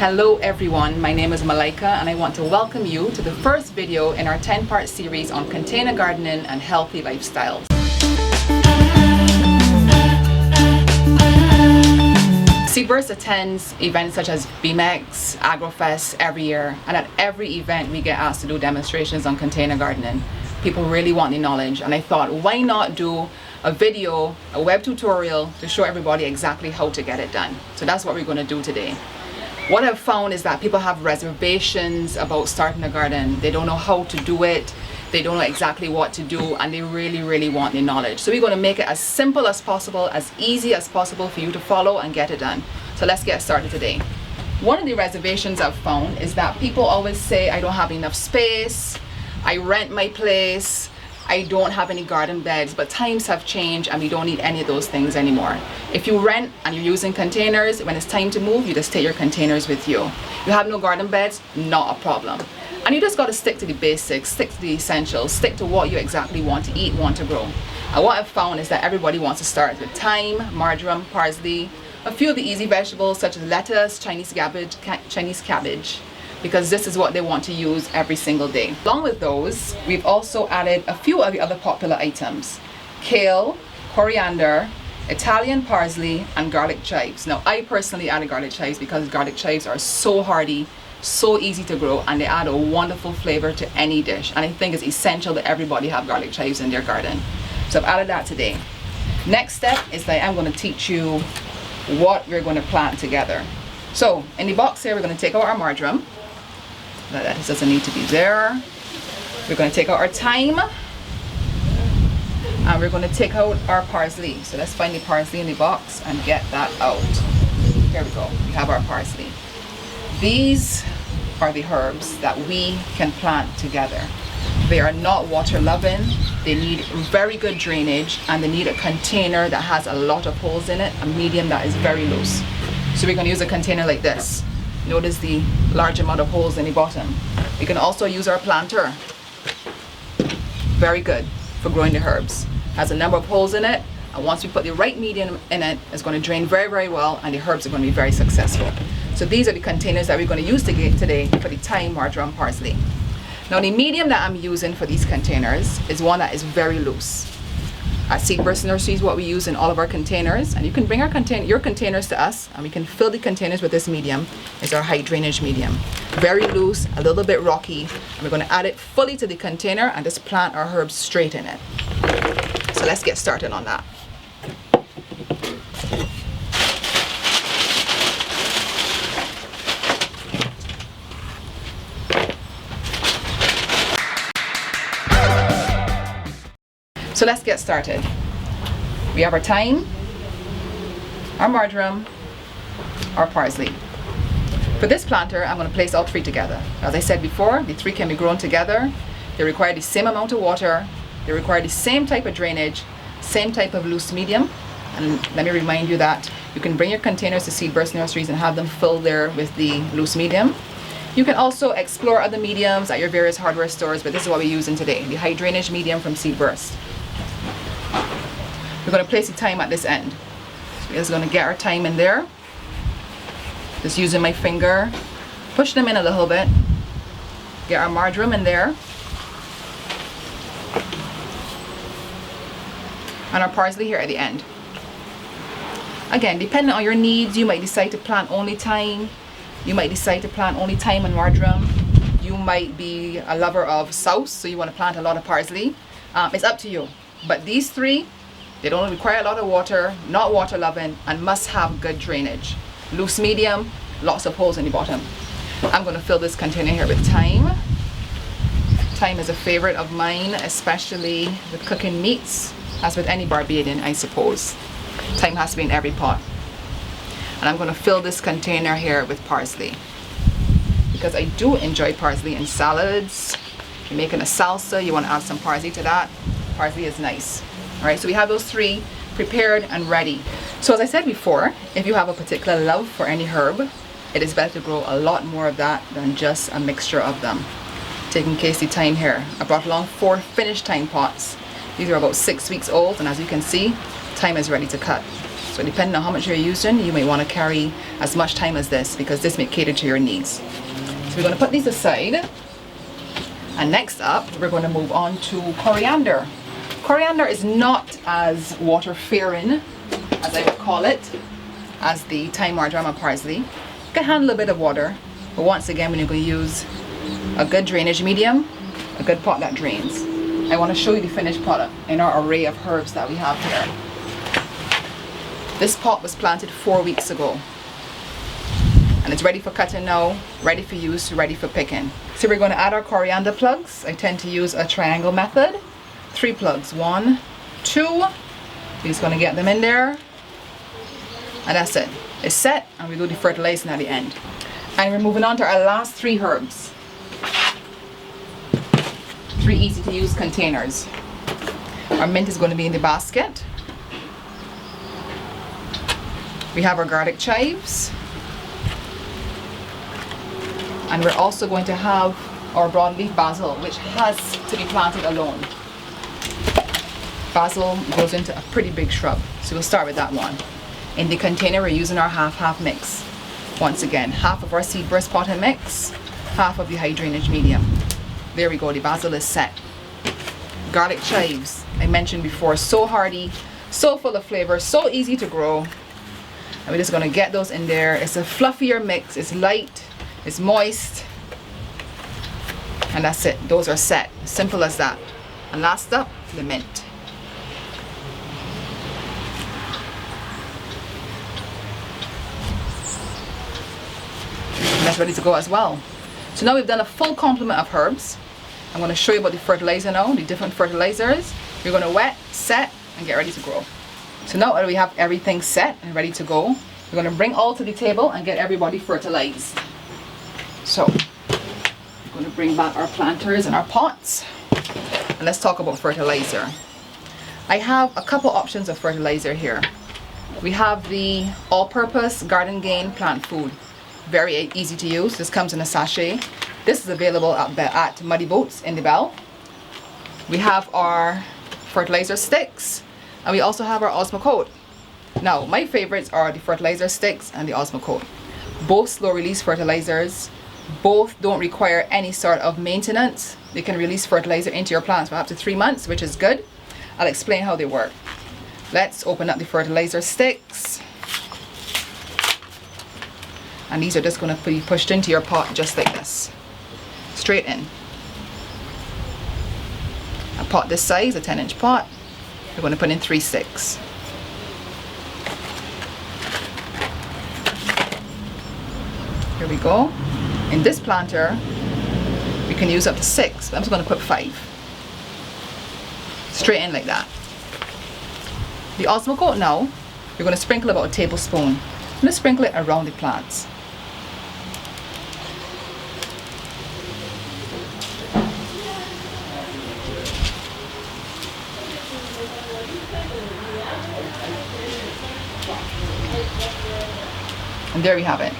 Hello everyone, my name is Malaika and I want to welcome you to the first video in our 10-part series on container gardening and healthy lifestyles. Seedburst attends events such as BMX, AgroFest every year, and at every event we get asked to do demonstrations on container gardening. People really want the knowledge, and I thought, why not do a video, a web tutorial to show everybody exactly how to get it done. So that's what we're going to do today. What I've found is that people have reservations about starting a garden. They don't know how to do it, they don't know exactly what to do, and they really want the knowledge. So we're going to make it as simple as possible, as easy as possible for you to follow and get it done. So let's get started today. One of the reservations I've found is that people always say, I don't have enough space, I rent my place, I don't have any garden beds, but times have changed and we don't need any of those things anymore. If you rent and you're using containers, when it's time to move, you just take your containers with you. You have no garden beds, not a problem. And you just got to stick to the basics, stick to the essentials, stick to what you exactly want to eat, want to grow. And what I've found is that everybody wants to start with thyme, marjoram, parsley, a few of the easy vegetables such as lettuce, Chinese cabbage, because this is what they want to use every single day. Along with those, we've also added a few of the other popular items: kale, coriander, Italian parsley, and garlic chives. Now, I personally added garlic chives because garlic chives are so hardy, so easy to grow, and they add a wonderful flavor to any dish. And I think it's essential that everybody have garlic chives in their garden. So I've added that today. Next step is that I'm going to teach you what we're going to plant together. So in the box here, we're going to take out our marjoram. That doesn't need to be there. We're going to take out our thyme and we're going to take out our parsley. So let's find the parsley in the box and get that out. Here we go. We have our parsley. These are the herbs that we can plant together. They are not water loving. They need very good drainage, and they need a container that has a lot of holes in it, a medium that is very loose. So we're going to use a container like this. Notice the large amount of holes in the bottom. You can also use our planter. Very good for growing the herbs. Has a number of holes in it, and once we put the right medium in it, it's going to drain very well, and the herbs are going to be very successful. So these are the containers that we're going to use today for the thyme, marjoram, parsley. Now the medium that I'm using for these containers is one that is very loose. At Seedburst Nurseries, what we use in all of our containers, and you can bring your containers to us and we can fill the containers with this medium, is our high drainage medium. Very loose, a little bit rocky, and we're going to add it fully to the container and just plant our herbs straight in it. So let's get started on that. So let's get started. We have our thyme, our marjoram, our parsley. For this planter, I'm going to place all three together. As I said before, the three can be grown together. They require the same amount of water. They require the same type of drainage, same type of loose medium. And let me remind you that you can bring your containers to Seedburst Nurseries and have them filled there with the loose medium. You can also explore other mediums at your various hardware stores, but this is what we're using today, the high drainage medium from Seedburst. We're going to place the thyme at this end. So we're just going to get our thyme in there. Just using my finger, push them in a little bit. Get our marjoram in there. And our parsley here at the end. Again, depending on your needs, you might decide to plant only thyme. You might decide to plant only thyme and marjoram. You might be a lover of sauce, so you want to plant a lot of parsley. It's up to you. But these three, they don't require a lot of water, not water loving, and must have good drainage. Loose medium, lots of holes in the bottom. I'm going to fill this container here with thyme. Thyme is a favorite of mine, especially with cooking meats, as with any Barbadian, I suppose. Thyme has to be in every pot. And I'm going to fill this container here with parsley, because I do enjoy parsley in salads. If you're making a salsa, you want to add some parsley to that. Parsley is nice. All right, so we have those three prepared and ready. So as I said before, if you have a particular love for any herb, it is better to grow a lot more of that than just a mixture of them. Taking Casey thyme here, I brought along 4 finished thyme pots. These are about 6 weeks old, and as you can see, thyme is ready to cut. So depending on how much you're using, you may want to carry as much time as this, because this may cater to your needs. So we're going to put these aside. And next up, we're going to move on to coriander. Coriander is not as water-faring, as I would call it, as the thyme, marjoram, and parsley. It can handle a bit of water, but once again, when you're going to use a good drainage medium, a good pot that drains. I want to show you the finished product in our array of herbs that we have here. This pot was planted 4 weeks ago, and it's ready for cutting now, ready for use, ready for picking. So we're going to add our coriander plugs. I tend to use a triangle method. 3 plugs, 1, 2. We're just going to get them in there, and that's it. It's set, and we do the fertilizing at the end. And we're moving on to our last 3 herbs. 3 easy to use containers. Our mint is going to be in the basket. We have our garlic chives. And we're also going to have our broadleaf basil, which has to be planted alone. Basil goes into a pretty big shrub, so we'll start with that one. In the container, we're using our half-half mix. Once again, half of our seed burst potting mix, half of the high drainage medium. There we go, the basil is set. Garlic chives, I mentioned before, so hardy, so full of flavor, so easy to grow. And we're just going to get those in there. It's a fluffier mix, it's light, it's moist, and that's it. Those are set, simple as that. And last up, the mint. And that's ready to go as well. So now we've done a full complement of herbs. I'm going to show you about the fertilizer now, the different fertilizers. We're going to wet, set, and get ready to grow. So now that we have everything set and ready to go, we're going to bring all to the table and get everybody fertilized. So, we're going to bring back our planters and our pots. And let's talk about fertilizer. I have a couple options of fertilizer here. We have the all-purpose Garden Gain plant food. Very easy to use. This comes in a sachet. This is available at Muddy Boats in the Bell. We have our fertilizer sticks, and we also have our Osmocote. Now, my favorites are the fertilizer sticks and the Osmocote. Both slow release fertilizers. Both don't require any sort of maintenance. They can release fertilizer into your plants for up to 3 months, which is good. I'll explain how they work. Let's open up the fertilizer sticks. And these are just going to be pushed into your pot just like this. Straight in. A pot this size, a 10-inch pot, we're going to put in 3 sticks. Here we go. In this planter, we can use up to 6, but I'm just going to put 5. Straight in like that. The Osmocote now, you're going to sprinkle about a tablespoon. I'm going to sprinkle it around the plants. And there we have it.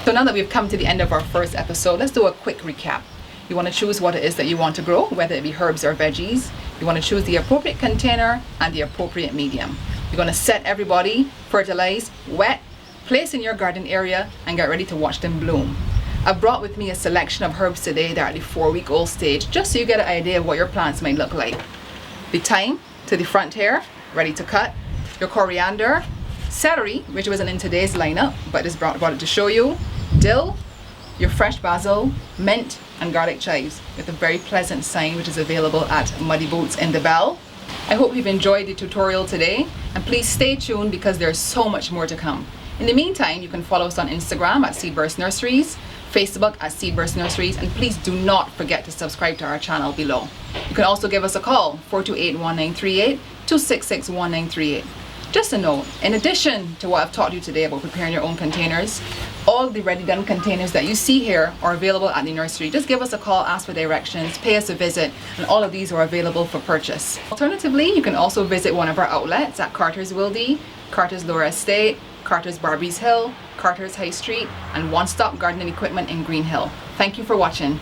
So now that we've come to the end of our first episode, let's do a quick recap. You want to choose what it is that you want to grow, whether it be herbs or veggies. You want to choose the appropriate container and the appropriate medium. You're going to set everybody, fertilize, wet, place in your garden area, and get ready to watch them bloom. I've brought with me a selection of herbs today that are at the 4-week-old stage, just so you get an idea of what your plants might look like. The thyme to the front here, ready to cut. Your coriander, celery, which wasn't in today's lineup, but just brought it to show you. Dill, your fresh basil, mint, and garlic chives with a very pleasant sign which is available at Muddy Boats in the Bell. I hope you've enjoyed the tutorial today, and please stay tuned because there's so much more to come. In the meantime, you can follow us on Instagram at Seedburst Nurseries, Facebook at Seedburst Nurseries, and please do not forget to subscribe to our channel below. You can also give us a call, 428-1938, 266-1938. Just a note, in addition to what I've taught you today about preparing your own containers, all the ready done containers that you see here are available at the nursery. Just give us a call, ask for directions, pay us a visit, and all of these are available for purchase. Alternatively, you can also visit one of our outlets at Carter's Wildy, Carter's Lower Estate, Carter's Barbies Hill, Carter's High Street, and One Stop Gardening Equipment in Green Hill. Thank you for watching.